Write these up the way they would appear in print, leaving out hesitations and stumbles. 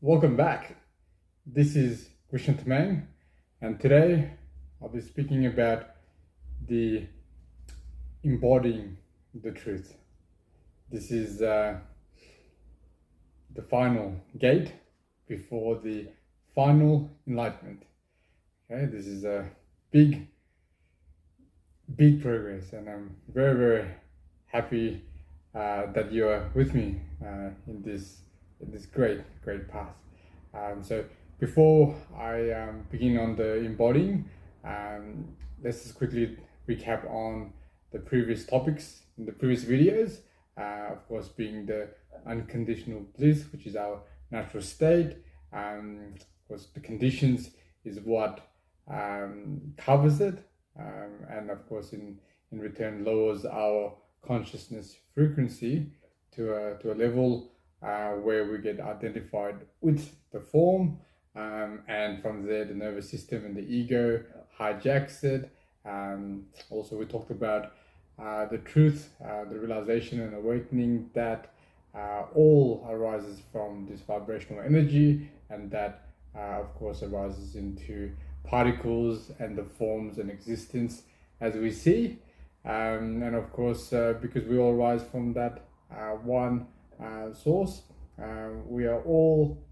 Welcome back. This is Grishma Tamang, and today I'll be speaking about the embodying the truth. This is the final gate before the final enlightenment. Okay, this is a big progress, and I'm very happy that you are with me in this great path. So before I begin on the embodying, let's just quickly recap on the previous topics in the previous videos. Of course, being the unconditional bliss, which is our natural state. Of course, the conditions is what covers it, and of course, in return, lowers our consciousness frequency to a level where we get identified with the form, and from there the nervous system and the ego hijacks it. Also, we talked about the truth, the realization and awakening that all arises from this vibrational energy, and that of course arises into particles and the forms and existence as we see. And of course, because we all rise from that one source, we are all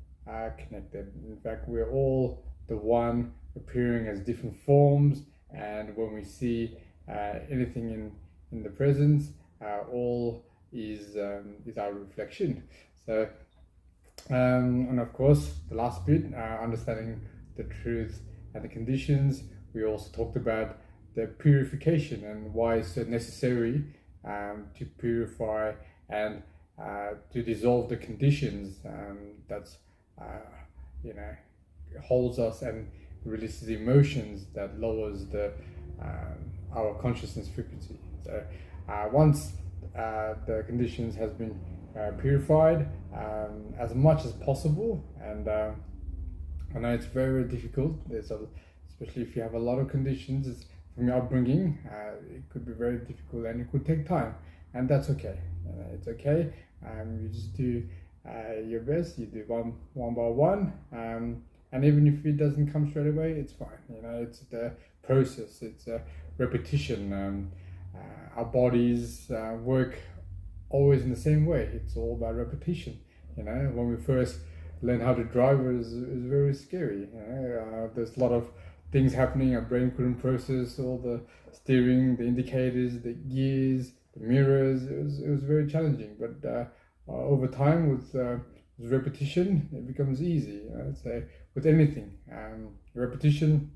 connected. In fact, we're all the one appearing as different forms, and when we see anything in the presence, all is our reflection. So, and of course, the last bit, understanding the truth and the conditions. We also talked about the purification and why it's so necessary to purify and to dissolve the conditions that's holds us and releases emotions that lowers the our consciousness frequency. So once the conditions has been purified as much as possible, and I know it's very difficult. Especially if you have a lot of conditions from your upbringing, it could be very difficult and it could take time, and that's okay. It's okay. You just do your best. You do one by one, and even if it doesn't come straight away, it's fine. It's the process. It's a repetition. Our bodies work always in the same way. It's all about repetition. When we first learn how to drive, it was very scary. There's a lot of things happening. Our brain couldn't process all the steering, the indicators, the gears, the mirrors. It was very challenging. But over time, with repetition, it becomes easy. So with anything, repetition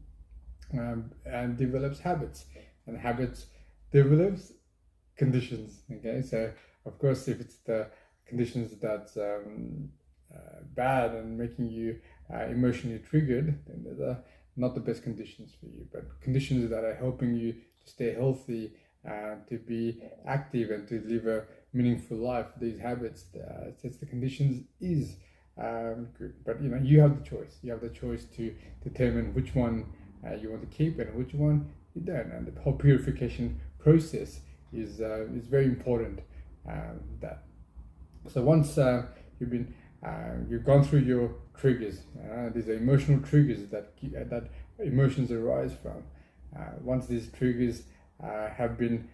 and develops habits, and habits develops conditions. Okay, so of course, if it's the conditions that's bad and making you emotionally triggered, then they're not the best conditions for you. But conditions that are helping you to stay healthy, to be active, and to live a meaningful life, these habits, sets the conditions is good. But you have the choice. You have the choice to determine which one you want to keep and which one you don't. And the whole purification process is very important. So once you've gone through your triggers, these are emotional triggers that emotions arise from. Once these triggers have been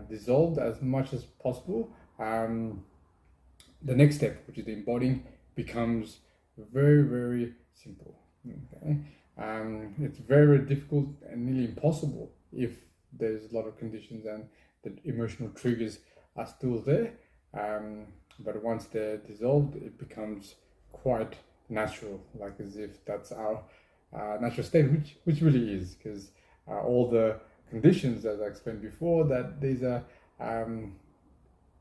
dissolved as much as possible, the next step, which is the embodying, becomes very simple. Okay, it's very difficult and nearly impossible if there's a lot of conditions and the emotional triggers are still there. But once they're dissolved, it becomes quite natural, like as if that's our natural state, which really is, because all the conditions, as I explained before, that these are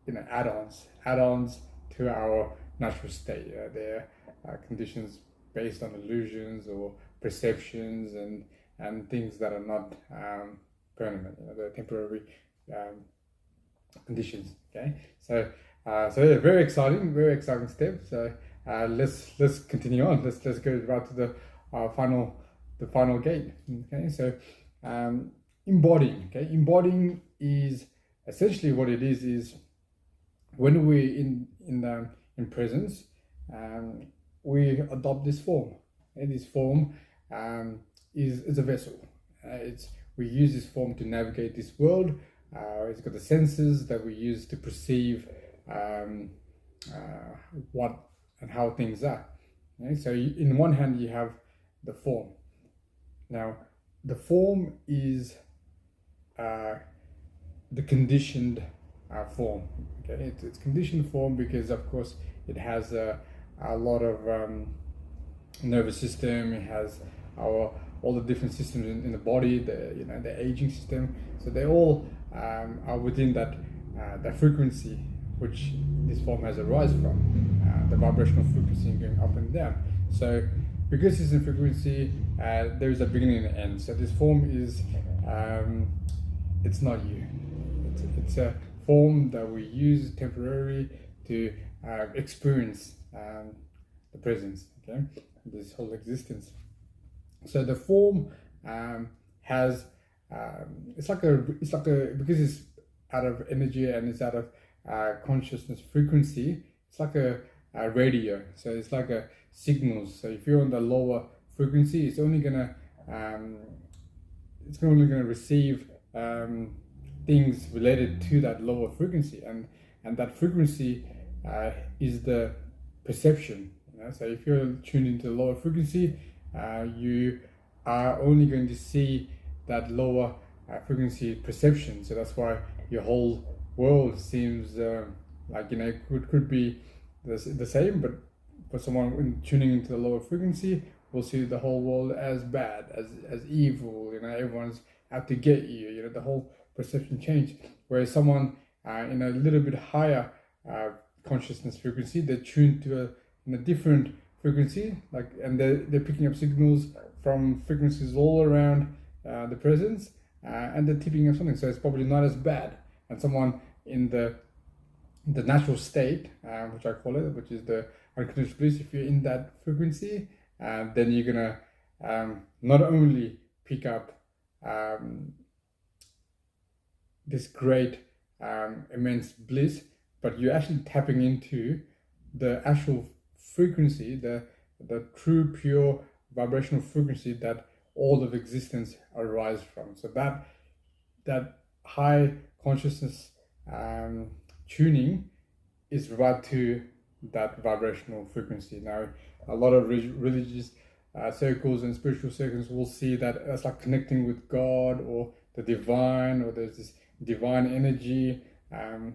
add-ons to our natural state. They're conditions based on illusions or perceptions and things that are not permanent. They're temporary conditions. Okay, so yeah, very exciting step. So let's continue on. Let's go right to the final gate. Okay, so embodying. Okay, embodying is essentially what it is when we're in presence, we adopt this form. And this form is a vessel. We use this form to navigate this world. It's got the senses that we use to perceive what and how things are. Okay? So in one hand you have the form. Now the form is the conditioned form. Okay, it's conditioned form because of course it has a lot of nervous system. It has all the different systems in the body, the aging system. So they all are within that frequency which this form has arisen from, the vibrational frequency going up and down. So because it's in frequency, there is a beginning and an end. So this form is, it's not you. It's a form that we use temporarily to experience the presence, okay, this whole existence. So the form has it's like a because it's out of energy and it's out of consciousness frequency. It's like a radio. So it's like a signals. So if you're on the lower frequency, it's only gonna receive things related to that lower frequency, and that frequency is the perception. So if you're tuned into the lower frequency, you are only going to see that lower frequency perception. So that's why your whole world seems like could be the same, but for someone tuning into the lower frequency will see the whole world as bad, as evil. Everyone's out to get you. The whole perception change. Whereas someone in a little bit higher consciousness frequency, they're tuned to a different frequency, and they're picking up signals from frequencies all around the presence, and they're tipping up something. So it's probably not as bad. And someone in the natural state, which I call it, which is the unconditional bliss, if you're in that frequency, then you're gonna not only pick up this great immense bliss, but you're actually tapping into the actual frequency, the true pure vibrational frequency that all of existence arises from. So that high consciousness tuning is right to that vibrational frequency. Now, a lot of religious circles and spiritual circles will see that as like connecting with God or the divine, or there's this divine energy,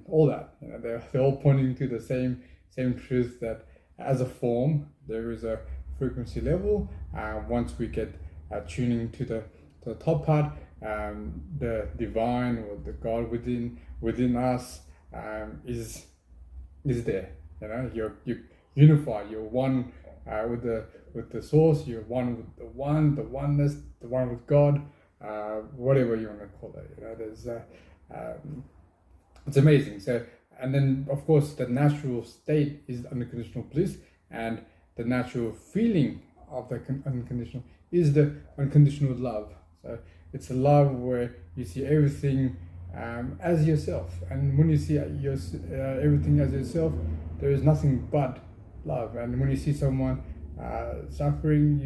all that. They're all pointing to the same truth, that as a form there is a frequency level. Once we get tuning to the top part, the divine or the God within us is there. You're unified. You're one with the source. You're one with the oneness, the one with God. Whatever you want to call it. There's it's amazing. So, and then of course the natural state is unconditional bliss, and the natural feeling of the unconditional is the unconditional love. So it's a love where you see everything as yourself, and when you see everything as yourself, there is nothing but love. And when you see someone suffering,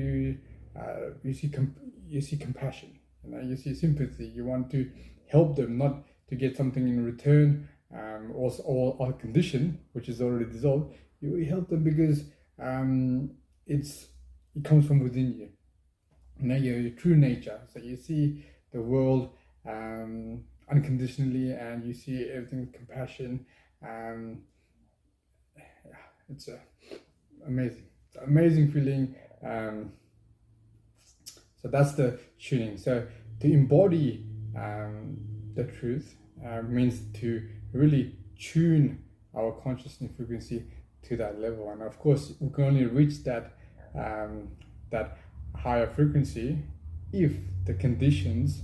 you see compassion. You see sympathy. You want to help them, not to get something in return, or a condition which is already dissolved. You help them because it comes from within you. Your true nature. So you see the world unconditionally, and you see everything with compassion. It's amazing. It's an amazing feeling. So that's the tuning. So to embody the truth means to really tune our consciousness frequency to that level. And of course, we can only reach that higher frequency if the conditions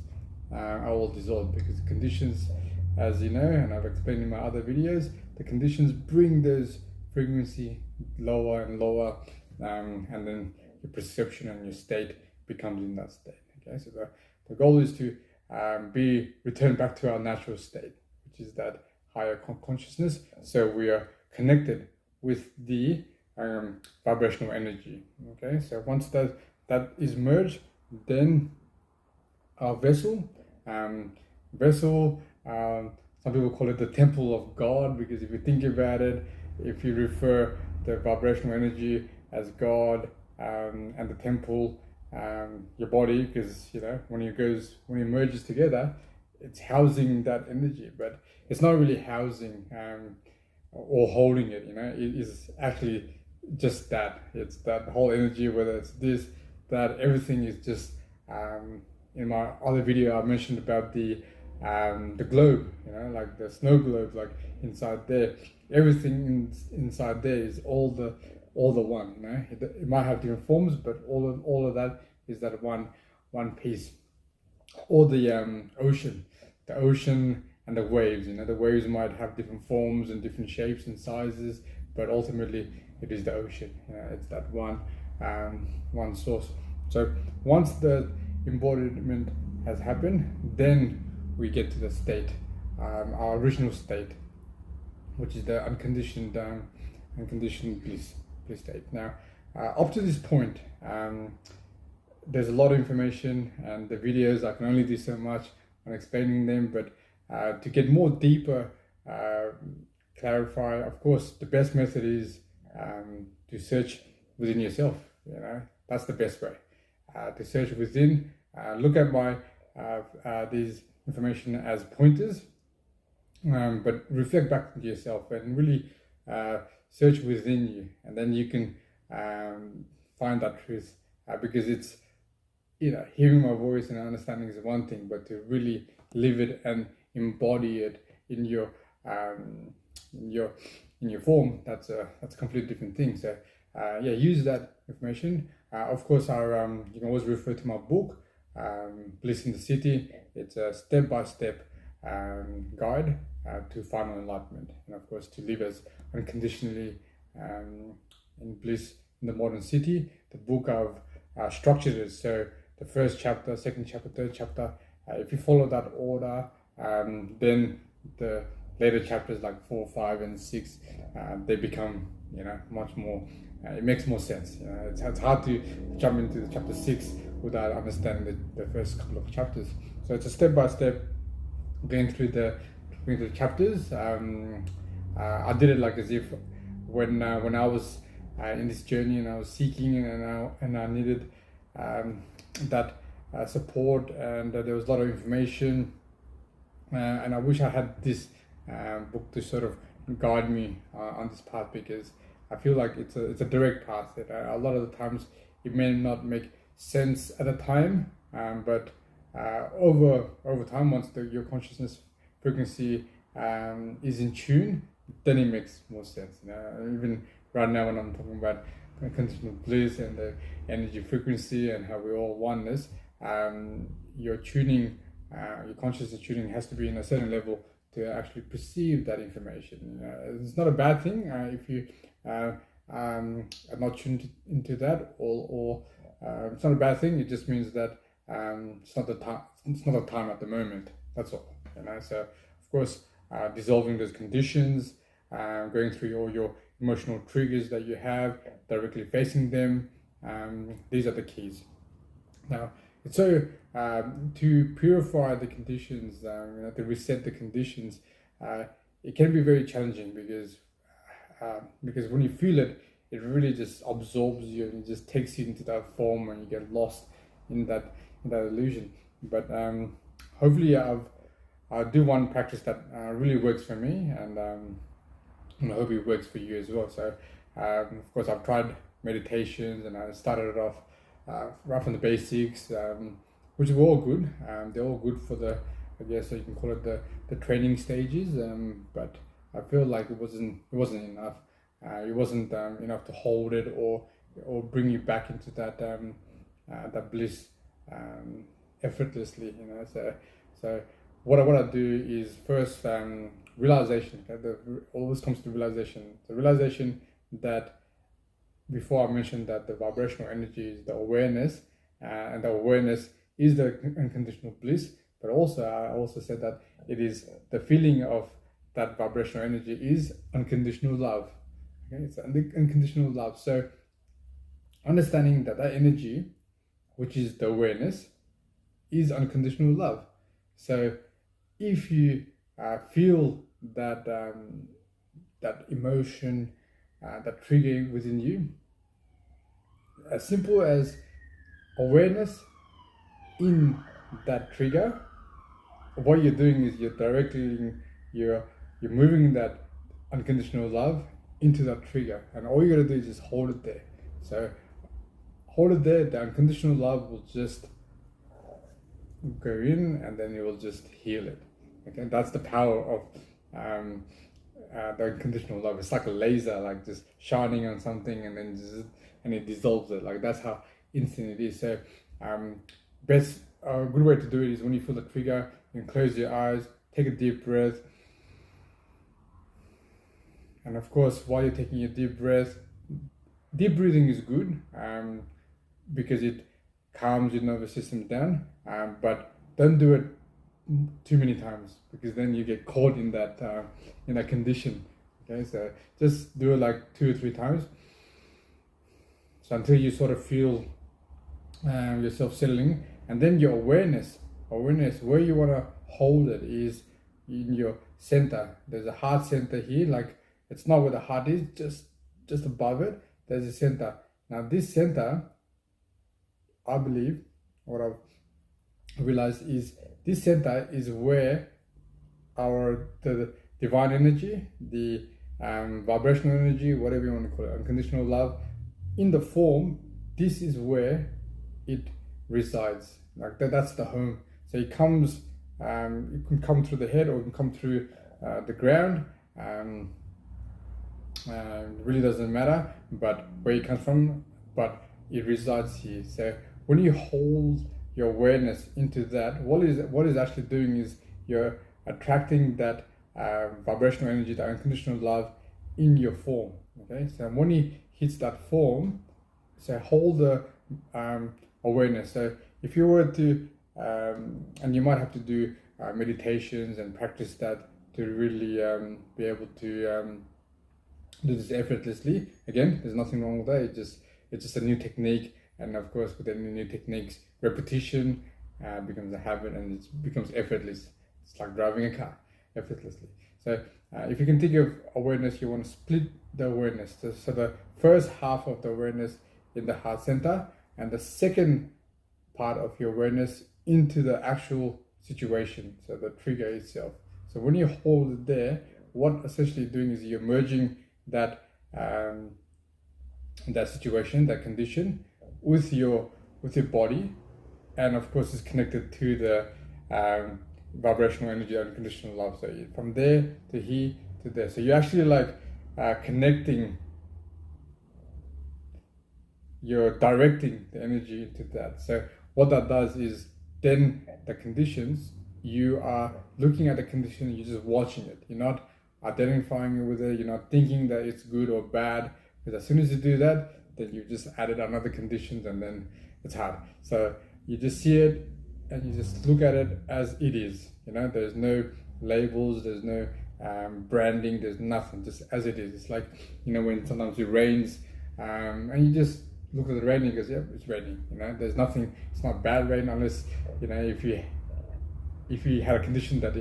are all dissolved. Because the conditions, as you know, and I've explained in my other videos, the conditions bring those frequency lower and lower, and then your perception and your state becomes in that state. Okay, so the goal is to return back to our natural state, which is that higher consciousness. So we are connected with the vibrational energy. Okay, so once that is merged, then our vessel, some people call it the temple of God, because if you think about it, if you refer the vibrational energy as God, and the temple, your body, because when it merges together, it's housing that energy, but it's not really housing or holding it. It is actually just that. It's that whole energy, whether it's this, that, everything is just. In my other video, I mentioned about the globe, like the snow globe, like inside there, everything inside there is all the one. It might have different forms, but all of that is that one piece. Or the ocean and the waves. The waves might have different forms and different shapes and sizes, but ultimately it is the ocean. It's that one source. So once the embodiment has happened, then we get to the state, our original state, which is the unconditioned bliss state. Now, up to this point, there's a lot of information, and the videos, I can only do so much on explaining them, but to get more deeper, clarify, of course, the best method is to search within yourself. That's the best way. To search within, look at my these information as pointers, but reflect back into yourself and really search within you, and then you can find that truth, because it's hearing my voice and understanding is one thing, but to really live it and embody it in your form, that's a completely different thing. So use that information. Of course, you can always refer to my book, Bliss in the City. It's a step-by-step guide to final enlightenment, and of course to live as unconditionally in bliss in the modern city. The book I've structured it so the first chapter, second chapter, third chapter, if you follow that order, then the later chapters like 4, 5, and 6, they become much more. It makes more sense. It's hard to jump into the chapter 6 without understanding the first couple of chapters. So it's a step-by-step going through the chapters. I did it like as if when I was in this journey and I was seeking and I needed that support, and there was a lot of information, and I wish I had this book to sort of guide me on this path, because I feel like it's a direct path. That a lot of the times it may not make sense at the time, but over time, once your consciousness frequency is in tune, then it makes more sense. Even right now when I'm talking about conditional bliss and the energy frequency and how we're all oneness, your tuning, your consciousness tuning has to be in a certain level to actually perceive that information. It's not a bad thing if you are not tuned into that, or it's not a bad thing. It just means that it's not the time. It's not the time at the moment. That's all. So of course, dissolving those conditions, going through all your emotional triggers that you have, directly facing them. These are the keys. Now, it's so to purify the conditions, to reset the conditions. It can be very challenging because when you feel it, it really just absorbs you and it just takes you into that form, and you get lost in that illusion. But hopefully, I'll do one practice that really works for me, and I hope it works for you as well. So, of course, I've tried meditations, and I started it off right from the basics, which were all good. They're all good for the, I guess you can call it the training stages. But I feel like it wasn't enough. It wasn't enough to hold it or bring you back into that bliss effortlessly. So what I do is first realization. Always comes to realization. The realization that, before I mentioned that the vibrational energy is the awareness, and the awareness is the unconditional bliss, but also I also said that it is the feeling of that vibrational energy is unconditional love. Okay, it's unconditional love. So understanding that energy, which is the awareness, is unconditional love. So if you feel that that emotion, that trigger within you, as simple as awareness in that trigger, what you're doing is you're moving that unconditional love into that trigger, and all you gotta do is just hold it there. So hold it there. The unconditional love will just go in, and then it will just heal it. Okay, that's the power of the unconditional love. It's like a laser, like just shining on something, and then and it dissolves it. Like that's how instant it is. So best good way to do it is when you feel the trigger, you can close your eyes, take a deep breath, and of course, while you're taking your deep breath, deep breathing is good because it calms your nervous system down, but don't do it too many times, because then you get caught in that condition. Okay, so just do it like 2 or 3 times, so until you sort of feel yourself settling, and then your awareness where you want to hold it is in your center. There's a heart center here, like it's not where the heart is, just above it. There's a center. Now this center, I believe, what I've realized is this center is where the divine energy, the vibrational energy, whatever you want to call it, unconditional love, in the form, this is where it resides. Like that's the home. So it comes, it can come through the head, or it can come through the ground. It really doesn't matter, but where it comes from, but it resides here. So when you hold your awareness into that, what is actually doing is you're attracting that vibrational energy, that unconditional love in your form. Okay, so when it hits that form, so hold the awareness. So if you were to, and you might have to do meditations and practice that to really be able to do this effortlessly. Again, there's nothing wrong with that. It's just a new technique, and of course, with any new techniques, repetition becomes a habit, and it becomes effortless. It's like driving a car effortlessly. So if you can think of awareness, you want to split the awareness. So the first half of the awareness in the heart center, and the second part of your awareness into the actual situation, so the trigger itself. So when you hold it there, what essentially you're doing is you're merging that that situation, that condition, with your body, and of course it's connected to the vibrational energy, unconditional love. So from there to here to there. So you're actually like connecting. You're directing the energy into that. So what that does is then the conditions, you are looking at the condition, you're just watching it. You're not identifying with it, you're not thinking that it's good or bad, because as soon as you do that, then you've just added another conditions, and then it's hard. So you just see it and you just look at it as it is. There's no labels, there's no branding, there's nothing, just as it is. It's like, when sometimes it rains and you just look at the rain and goes, yeah, it's raining. There's nothing, it's not bad rain, unless if you had a condition that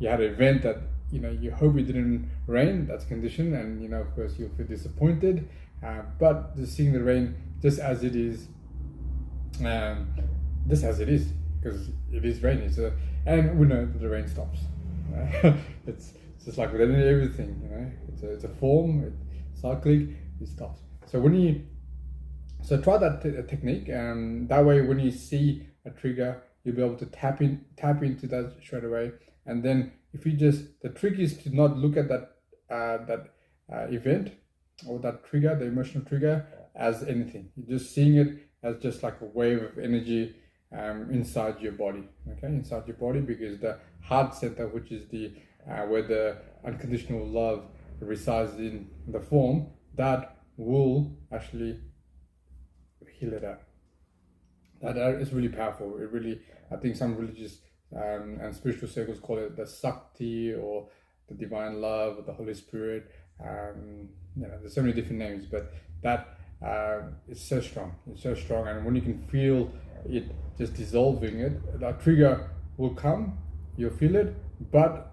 you had an event that you hope it didn't rain, that's a condition, and of course you'll feel disappointed, but just seeing the rain just as it is, because it is raining. So, and we know that the rain stops. It's just like with everything, it's a form, it's cyclic, it stops. So try that technique, and that way when you see a trigger, you'll be able to tap into that straight away. And then if you the trick is to not look at that event or that trigger, the emotional trigger, as anything. You're just seeing it as just like a wave of energy inside your body. Okay, inside your body, because the heart center, which is the where the unconditional love resides in the form, that will actually heal it out. That is really powerful. It really, I think some religious and spiritual circles call it the Sakti, or the divine love, or the Holy Spirit. there's so many different names, but that is so strong. It's so strong, and when you can feel it just dissolving it, that trigger will come. You'll feel it, but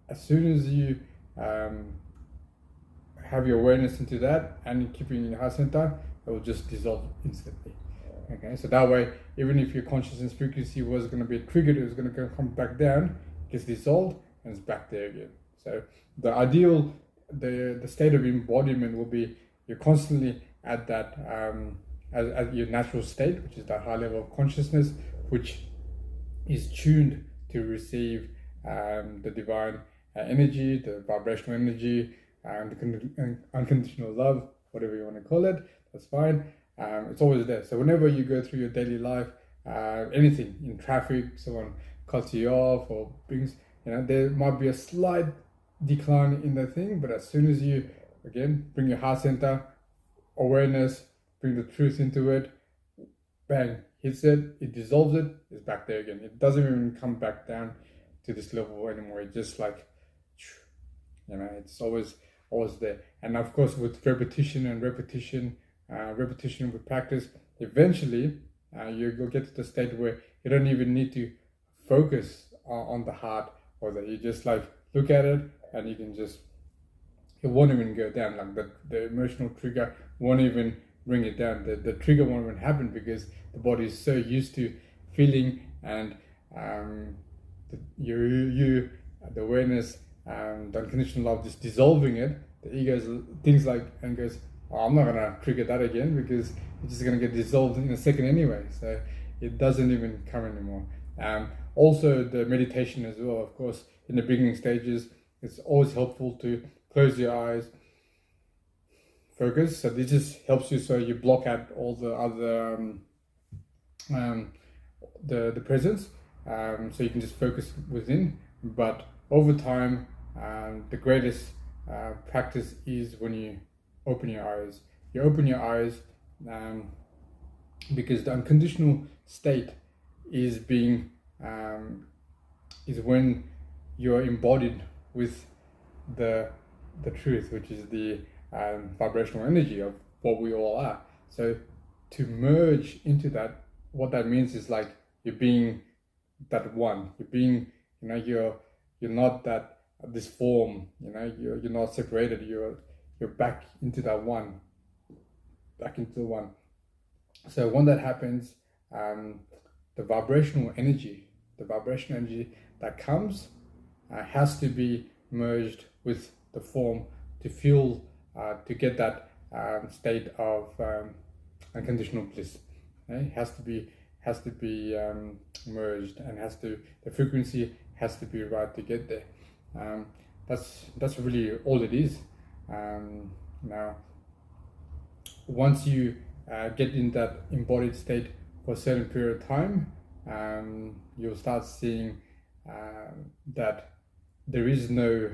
as soon as you have your awareness into that and you keep it in your heart center, it will just dissolve instantly. Okay, so that way, even if your consciousness frequency was going to be triggered, it was going to come back down, gets dissolved, and it's back there again. So the ideal, the state of embodiment will be you're constantly at that, at your natural state, which is that high level of consciousness, which is tuned to receive the divine energy, the vibrational energy, the unconditional love, whatever you want to call it, that's fine. It's always there. So whenever you go through your daily life, anything in traffic, someone cuts you off or brings, there might be a slight decline in the thing, but as soon as you, again, bring your heart center, awareness, bring the truth into it, bang, hits it, it dissolves it, it's back there again. It doesn't even come back down to this level anymore. It's just like, it's always there. And of course, with repetition with practice, eventually you'll get to the state where you don't even need to focus on the heart, or that you just like look at it and you can just, it won't even go down. Like the emotional trigger won't even bring it down. The trigger won't even happen because the body is so used to feeling, and the awareness, the unconditional love, just dissolving it. The ego thinks like and goes, oh, I'm not gonna trigger that again because it's just gonna get dissolved in a second anyway. So it doesn't even come anymore. Also the meditation as well, of course, in the beginning stages, it's always helpful to close your eyes, focus. So this just helps you, so you block out all the other the presence, so you can just focus within. But over time, the greatest practice is when you open your eyes. You open your eyes because the unconditional state is being is when you're embodied with the truth, which is the vibrational energy of what we all are. So to merge into that, what that means is like you're being that one. You're being, you're not that this form. You're not separated. You're back into that one. Back into the one. So when that happens, the vibrational energy that comes has to be merged with the form to feel, to get that state of unconditional bliss. It has to be merged, and the frequency has to be right to get there. That's really all it is. Now, once you get in that embodied state for a certain period of time, you'll start seeing that there is no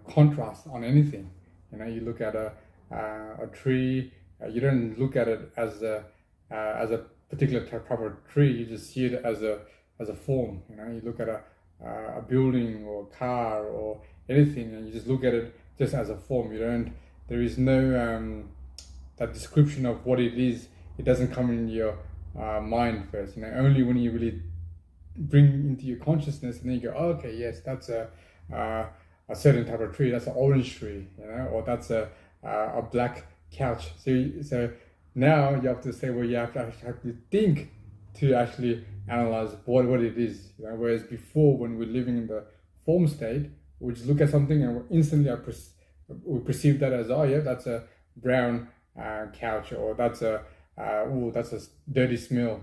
contrast on anything. You look at a tree, you don't look at it as a particular type of tree. You just see it as a form. You look at a building or a car or anything, and you just look at it just as a form. There is no that description of what it is. It doesn't come in your mind first. Only when you really bring into your consciousness, and then you go, oh, okay, yes, that's a certain type of tree. That's an orange tree, or that's a black couch. So now you have to say, well, you have to actually think to actually analyze what it is. Whereas before, when we're living in the form state, we just look at something and instantly we perceive that as, oh yeah, that's a brown couch, or that's a dirty smell.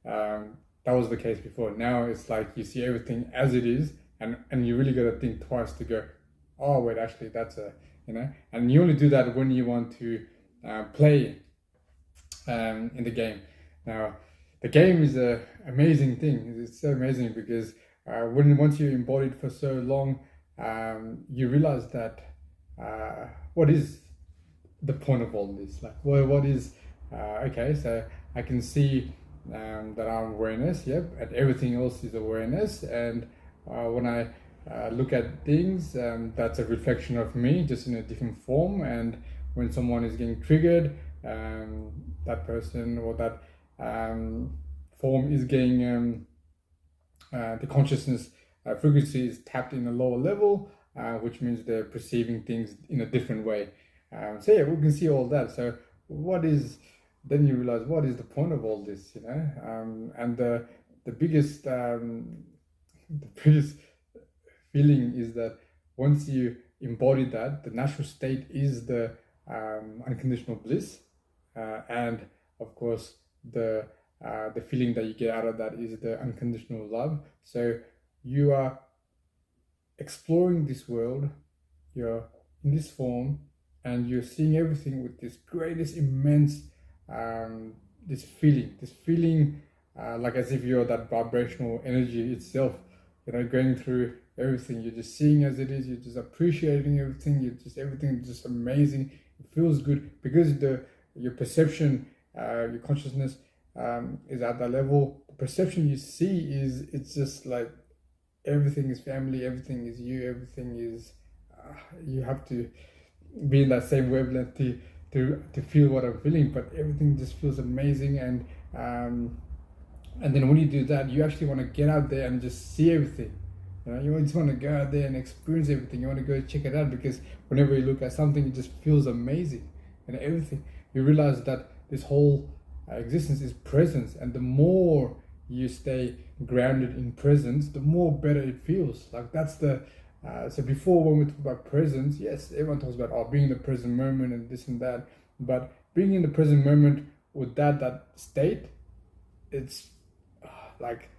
That was the case before. Now it's like you see everything as it is, and you really got to think twice to go, oh wait, actually that's and you only do that when you want to play in the game. Now the game is an amazing thing. It's so amazing because once you're embodied for so long, you realize that what is the point of all this? Like, what is okay? So I can see that I'm awareness, yep, and everything else is awareness. And when I look at things, that's a reflection of me, just in a different form. And when someone is getting triggered, that person or that form is getting the consciousness frequency is tapped in a lower level, which means they're perceiving things in a different way. So yeah, we can see all that. So then you realize, what is the point of all this, and the biggest feeling is that once you embody that, the natural state is the unconditional bliss, and of course the feeling that you get out of that is the unconditional love. So you are exploring this world, you're in this form, and you're seeing everything with this greatest immense this feeling like as if you're that vibrational energy itself, going through everything. You're just seeing as it is, you're just appreciating everything, everything is just amazing. It feels good because your perception, your consciousness is at that level. The perception you see it's just like everything is family, everything is you, everything is you have to be in that same wavelength to feel what I'm feeling, but everything just feels amazing. And then when you do that, you actually want to get out there and just see everything. You just want to go out there and experience everything. You want to go check it out, because whenever you look at something, it just feels amazing. And everything, you realize that this whole existence is presence, and the more you stay grounded in presence, the more better it feels. Like that's the so before, when we talk about presence, yes, everyone talks about being in the present moment and this and that, but being in the present moment with that state, it's like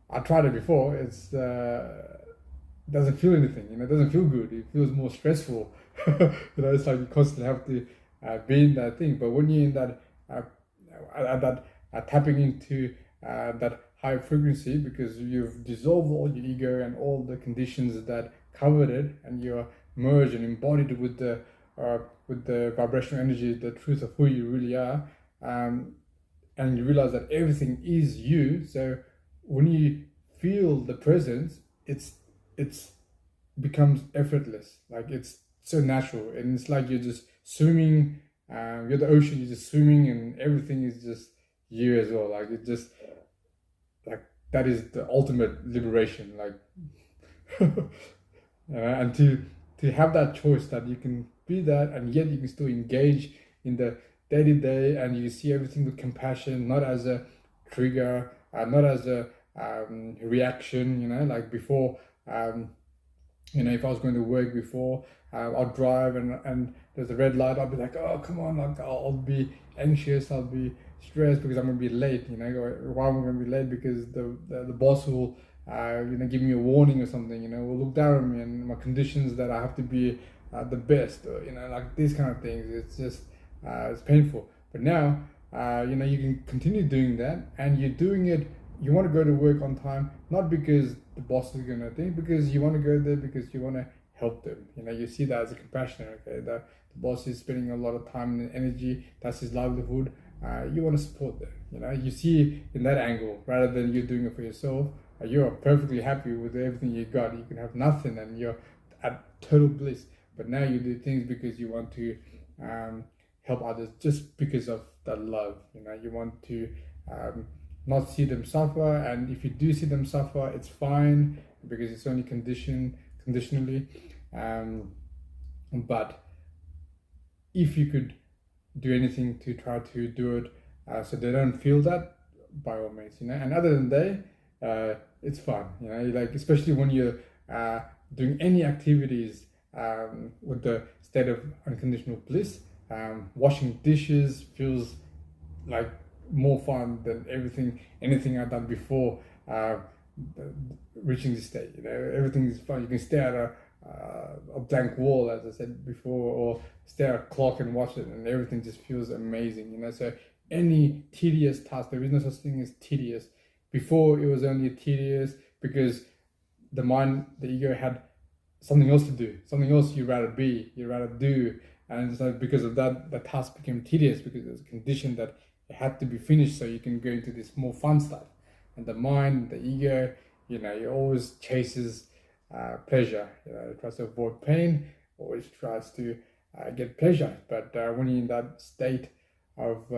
I tried it before. It's doesn't feel anything. It doesn't feel good. It feels more stressful. It's like you constantly have to be in that thing. But when you're in that tapping into that high frequency, because you've dissolved all your ego and all the conditions that covered it, and you're merged and embodied with the vibrational energy, the truth of who you really are, and you realize that everything is you. So when you feel the presence, it's becomes effortless. Like it's so natural, and it's like you're just swimming. You're the ocean. You're just swimming, and everything is just you as well. Like it just like that is the ultimate liberation. Like and to have that choice that you can be that, and yet you can still engage in the day-to-day, and you see everything with compassion, not as a trigger, not as a reaction. Like before, if I was going to work before, I'll drive and there's a red light, I'll be like, oh come on, like I'll be anxious, I'll be stressed because I'm gonna be late. Why am I gonna be late? Because the boss will give me a warning or something. Will look down on me and my conditions that I have to be the best. Or, like these kind of things. It's just it's painful. But now you can continue doing that, and you're doing it. You want to go to work on time, not because the boss is gonna think, because you want to go there because you want to help them. You see that as a compassion. Okay, the boss is spending a lot of time and energy. That's his livelihood. You want to support them. You see in that angle rather than you doing it for yourself. You're perfectly happy with everything you got. You can have nothing and you're at total bliss. But now you do things because you want to help others, just because of that love. You want to not see them suffer, and if you do see them suffer, it's fine, because it's only conditionally. But if you could do anything to try to do it so they don't feel that, by all means. And other than that, it's fun. Like especially when you're doing any activities with the state of unconditional bliss, washing dishes feels like more fun than anything I've done before reaching this state. Everything is fun. You can stare at a blank wall, as I said before, or stare at a clock and watch it, and everything just feels amazing. So any tedious task, there is no such thing as tedious. Before, it was only tedious because the mind, the ego, had something else to do, something else you'd rather be, you'd rather do, and so because of that, the task became tedious, because it was a condition that it had to be finished so you can go into this more fun stuff. And the mind, the ego, it always chases pleasure. It tries to avoid pain, always tries to get pleasure. But when you're in that state of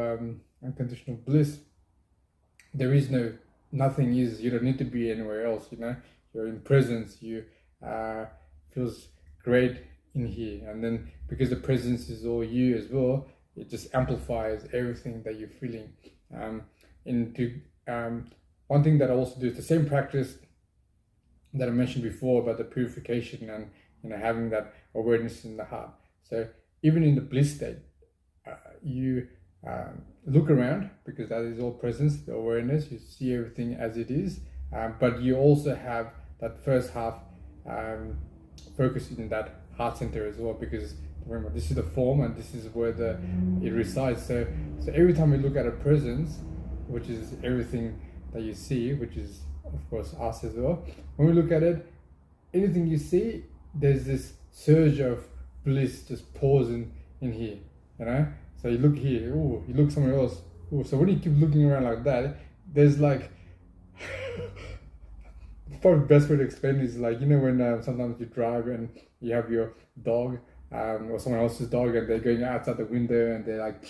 unconditional bliss, there is nothing is. You don't need to be anywhere else. You're in presence. You feels great in here, and then because the presence is all you as well, it just amplifies everything that you're feeling. One thing that I also do is the same practice that I mentioned before about the purification and having that awareness in the heart. So even in the bliss state, you look around, because that is all presence, the awareness. You see everything as it is, but you also have that first half focused in that heart center as well, because remember, this is the form and this is where it resides. So every time we look at a presence, which is everything that you see, which is of course us as well, when we look at it, anything you see, there's this surge of bliss just pours in here, so you look here, ooh, you look somewhere else, ooh. So when you keep looking around like that, there's like probably the best way to explain it is like, when sometimes you drive and you have your dog or someone else's dog, and they're going outside the window and they're like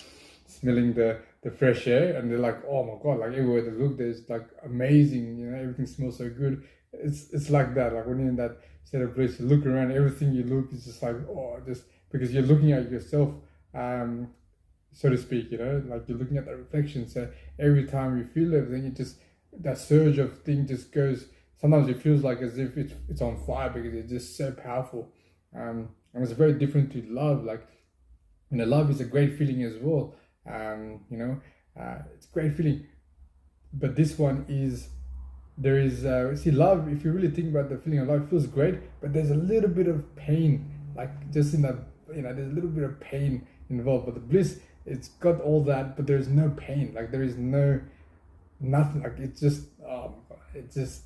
smelling the fresh air, and they're like, oh my god, like everywhere they look, there's like amazing, everything smells so good. It's like that. Like when you're in that state of bliss, you look around, everything you look is just like, oh, just because you're looking at yourself, so to speak, like you're looking at the reflection. So every time you feel everything, it just, that surge of thing just goes. Sometimes it feels like as if it's on fire, because it's just so powerful. And it's very different to love. Like, love is a great feeling as well. It's a great feeling. But this one is, there is, see, love, if you really think about the feeling of love, it feels great, but there's a little bit of pain, like just in that, there's a little bit of pain involved. But the bliss, it's got all that, but there's no pain. Like there is nothing. Like it's just, oh my god, it's just,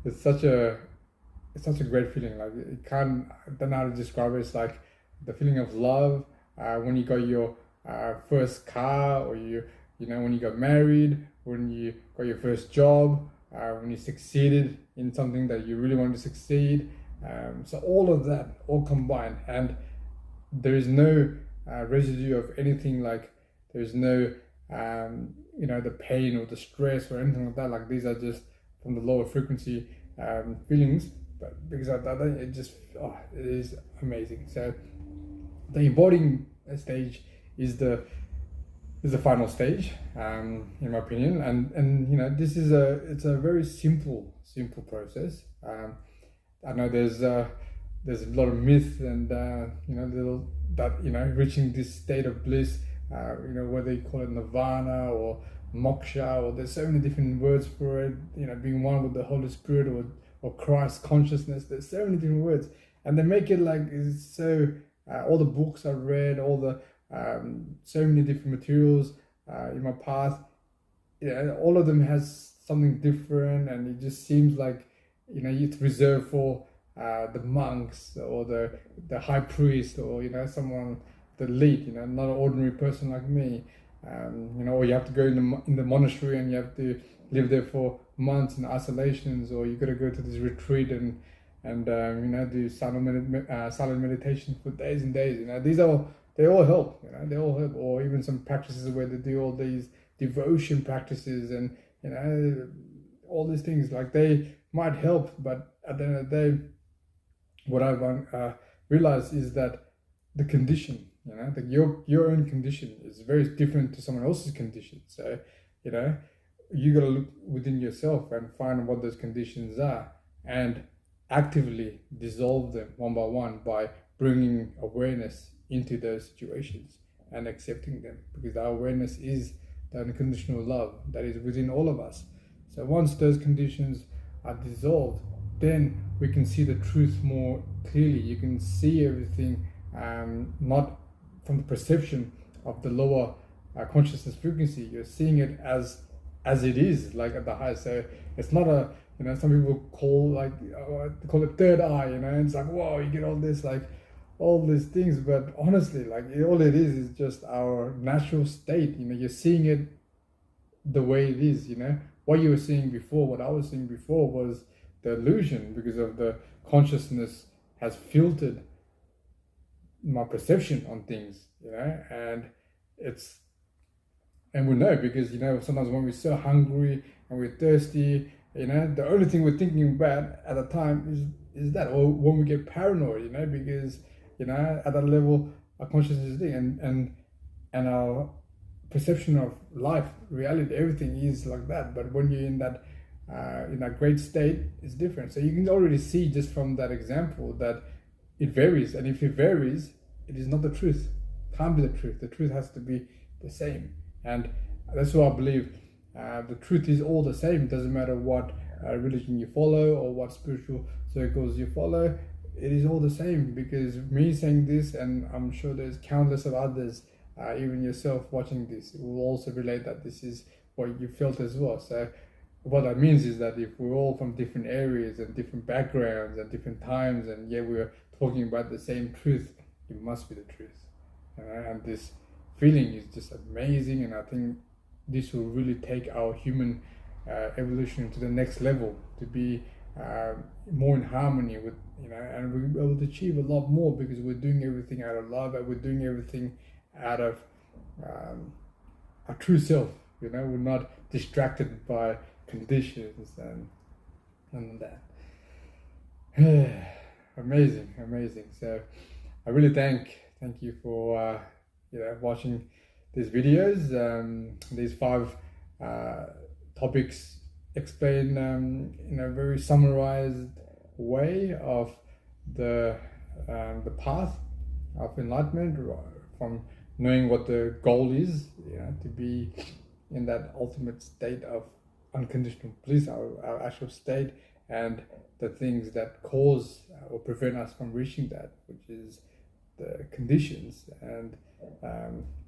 it's such a great feeling. Like I don't know how to describe it. It's like the feeling of love when you got your first car, or when you got married, when you got your first job, when you succeeded in something that you really wanted to succeed. So all of that, all combined, and there is no residue of anything. Like there's no the pain or the stress or anything like that. Like these are just from the lower frequency feelings, but because of that, it just, it is amazing. So the embodying stage is the final stage, in my opinion, and this is it's a very simple process. I know there's a lot of myth and reaching this state of bliss, whether you call it nirvana or moksha, or there's so many different words for it, being one with the Holy Spirit or Christ consciousness. There's so many different words, and they make it like it's so, all the books I've read, all the so many different materials in my past, all of them has something different, and it just seems like it's reserved for the monks or the high priest, or someone, the elite, not an ordinary person like me. Or you have to go in the monastery and you have to live there for months in isolations, or you got to go to this retreat and do silent meditation for days and days. They all help. They all help. Or even some practices where they do all these devotion practices and all these things. Like they might help, but at the end of the day, what I've realized is that the condition, that your own condition is very different to someone else's condition. So, you got to look within yourself and find what those conditions are, and actively dissolve them one by one by bringing awareness into those situations and accepting them, because our awareness is the unconditional love that is within all of us. So once those conditions are dissolved, then we can see the truth more clearly. You can see everything, not from the perception of the lower consciousness frequency. You're seeing it as it is, like at the highest. So it's not a, some people call it third eye, and it's like, whoa, you get all this, like all these things, but honestly, like all it is just our natural state. You're seeing it the way it is. What you were seeing before, what I was seeing before was the illusion, because of the consciousness has filtered my perception on things, and we know, because sometimes when we're so hungry and we're thirsty, the only thing we're thinking about at the time is that, or when we get paranoid, because at that level our consciousness is there, and our perception of life, reality, everything is like that. But when you're in that great state, it's different. So you can already see just from that example that it varies, and if it varies, it is not the truth. It can't be the truth. The truth has to be the same, and that's why I believe the truth is all the same. It doesn't matter what religion you follow or what spiritual circles you follow. It is all the same, because me saying this, and I'm sure there's countless of others, even yourself watching this, will also relate that this is what you felt as well. So what that means is that if we're all from different areas and different backgrounds and different times, and yet we're talking about the same truth, it must be the truth. And this feeling is just amazing, and I think this will really take our human evolution to the next level, to be more in harmony with, and we'll be able to achieve a lot more, because we're doing everything out of love, and we're doing everything out of our true self. We're not distracted by conditions and that. Amazing. So I really thank you for watching these videos. These 5 topics explain in a very summarized way of the path of enlightenment, from knowing what the goal is, to be in that ultimate state of unconditional bliss, our actual state, and the things that cause or prevent us from reaching that, which is the conditions, and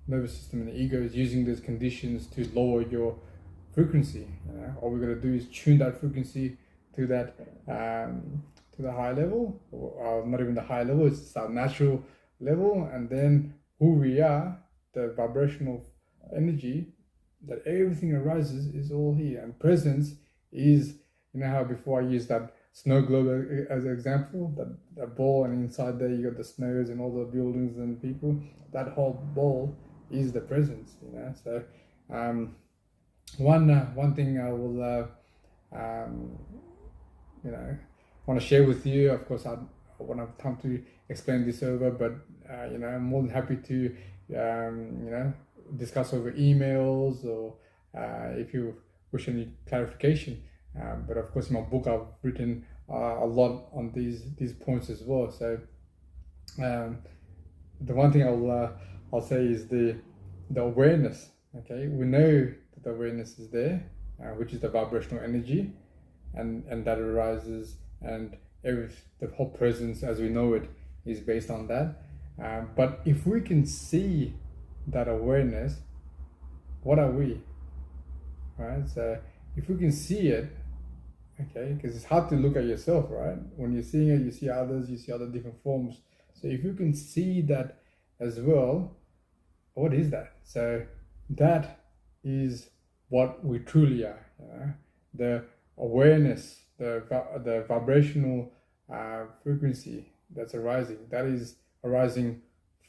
nervous system and the ego is using those conditions to lower your frequency. All we're going to do is tune that frequency to that to the high level, or not even the high level, it's our natural level, and then who we are, the vibrational energy, that everything arises, is all here. And presence is, how before I used that snow globe as an example, that ball, and inside there you got the snows and all the buildings and people, that whole ball is the presence. So one thing I will want to share with you, of course I won't have time to explain this over, but I'm more than happy to discuss over emails, or if you wish any clarification. But of course in my book I've written a lot on these points as well. So the one thing I'll say is the awareness. Okay, we know that the awareness is there, which is the vibrational energy, and that arises, and the whole presence as we know it is based on that. But if we can see that awareness, what are we? Right? So if we can see it, okay, because it's hard to look at yourself, right? When you're seeing it, you see others, you see other different forms. So if you can see that as well, what is that? So that is what we truly are. The awareness, the vibrational frequency that's arising, that is arising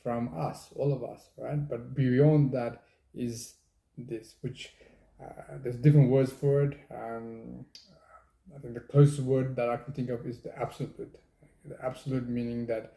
from us, all of us, right? But beyond that is this, which there's different words for it. I think the closest word that I can think of is the absolute. The absolute meaning that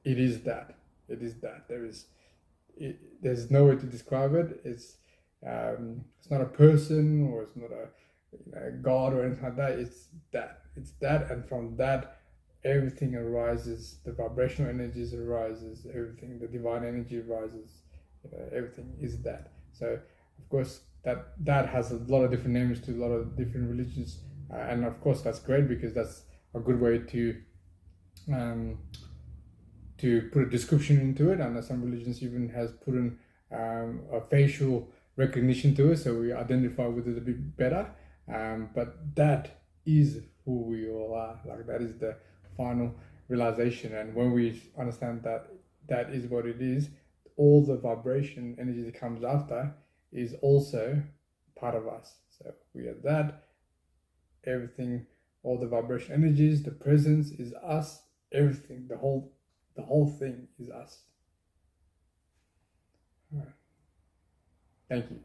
it is that. It is that. There's no way to describe it. It's not a person, or it's not a God or anything like that. It's that. It's that, and from that, everything arises. The vibrational energies arises. Everything, the divine energy arises. Everything is that. So, of course, that has a lot of different names to a lot of different religions, and of course that's great, because that's a good way to put a description into it. And some religions even has put in a facial recognition to it, so we identify with it a bit better. But that is who we all are. Like, that is the final realization. And when we understand that that is what it is, all the vibration energy that comes after is also part of us. So we are that. Everything all the vibration energies, the presence is us, everything, the whole thing is us. All right. Thank you.